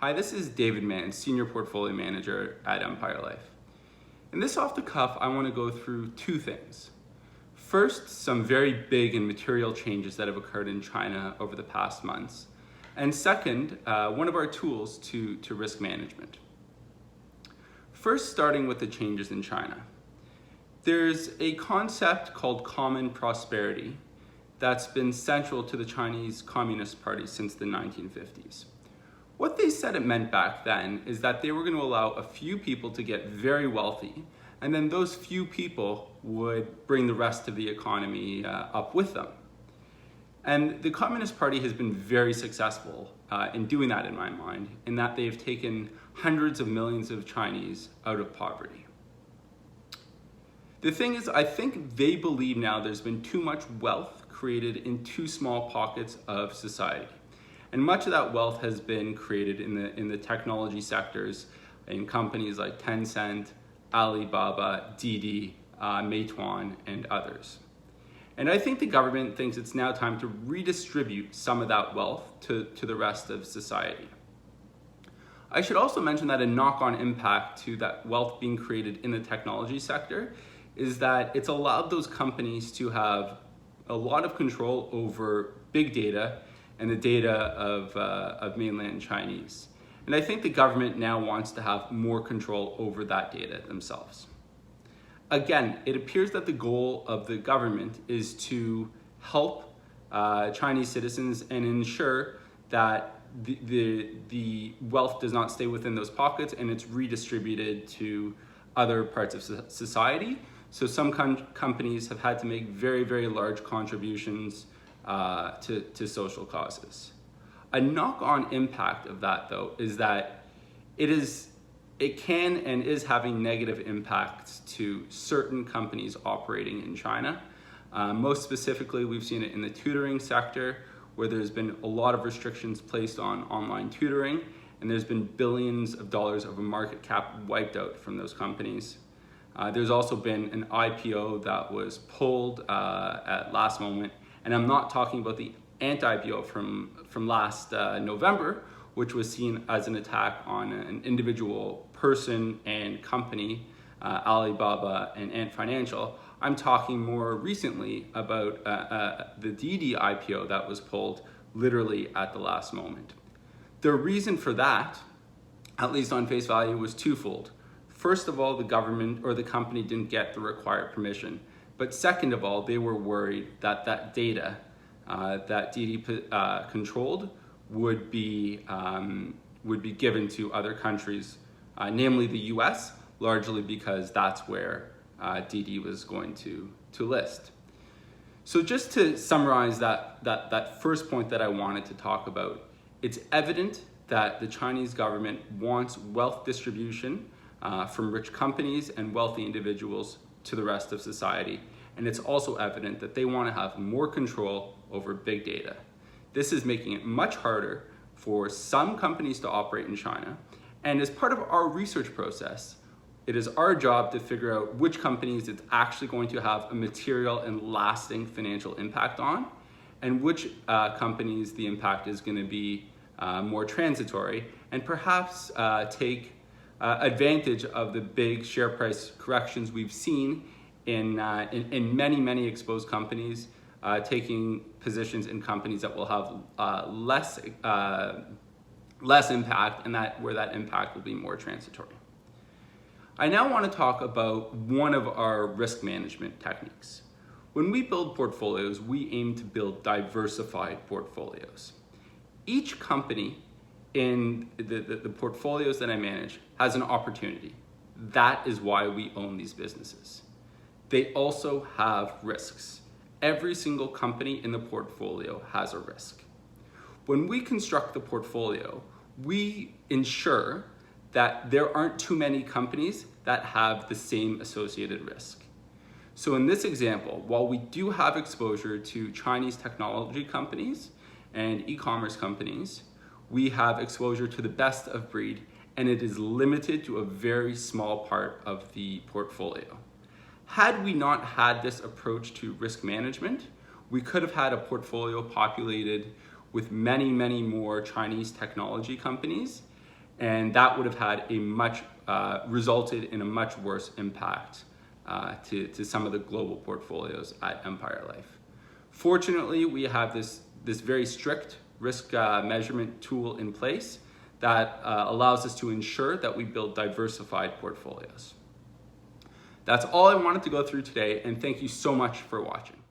Hi, this is David Mann, Senior Portfolio Manager at Empire Life. In this off the cuff, I want to go through two things. First, some very big and material changes that have occurred in China over the past months. And second, one of our tools to risk management. First, starting with the changes in China. There's a concept called common prosperity that's been central to the Chinese Communist Party since the 1950s. What they said it meant back then is that they were going to allow a few people to get very wealthy, and then those few people would bring the rest of the economy up with them. And the Communist Party has been very successful in doing that, in my mind, in that they've taken hundreds of millions of Chinese out of poverty. The thing is, I think they believe now there's been too much wealth created in too small pockets of society. And much of that wealth has been created in the technology sectors, in companies like Tencent, Alibaba, Didi, Meituan, and others. And I think the government thinks it's now time to redistribute some of that wealth to the rest of society. I should also mention that a knock-on impact to that wealth being created in the technology sector is that it's allowed those companies to have a lot of control over big data and the data of mainland Chinese. And I think the government now wants to have more control over that data themselves. Again, it appears that the goal of the government is to help Chinese citizens and ensure that the wealth does not stay within those pockets and it's redistributed to other parts of society. So some companies have had to make very, very large contributions to social causes. A knock-on impact of that, though, is that it can and is having negative impacts to certain companies operating in China. Most specifically, we've seen it in the tutoring sector, where there's been a lot of restrictions placed on online tutoring, and there's been billions of dollars of a market cap wiped out from those companies. There's also been an IPO that was pulled at last moment, and I'm not talking about the anti-IPO from last November, which was seen as an attack on an individual person and company, Alibaba and Ant Financial. I'm talking more recently about the Didi IPO that was pulled literally at the last moment. The reason for that, at least on face value, was twofold. First of all, the government or the company didn't get the required permission. But second of all, they were worried that that data that Didi controlled would be given to other countries, namely the US, largely because that's where Didi was going to list. So just to summarize that first point that I wanted to talk about, it's evident that the Chinese government wants wealth distribution from rich companies and wealthy individuals to the rest of society. And it's also evident that they want to have more control over big data. This is making it much harder for some companies to operate in China. And as part of our research process, it is our job to figure out which companies it's actually going to have a material and lasting financial impact on, and which companies the impact is going to be more transitory, and perhaps take advantage of the big share price corrections we've seen in many exposed companies, taking positions in companies that will have less impact, and where that impact will be more transitory. I now want to talk about one of our risk management techniques. When we build portfolios, we aim to build diversified portfolios. Each company in the portfolios that I manage has an opportunity. That is why we own these businesses. They also have risks. Every single company in the portfolio has a risk. When we construct the portfolio, we ensure that there aren't too many companies that have the same associated risk. So in this example, while we do have exposure to Chinese technology companies and e-commerce companies, we have exposure to the best of breed, and it is limited to a very small part of the portfolio. Had we not had this approach to risk management, we could have had a portfolio populated with many more Chinese technology companies, and that would have had a resulted in a much worse impact to some of the global portfolios at Empire Life. Fortunately, we have this very strict risk measurement tool in place that allows us to ensure that we build diversified portfolios. That's all I wanted to go through today, and thank you so much for watching.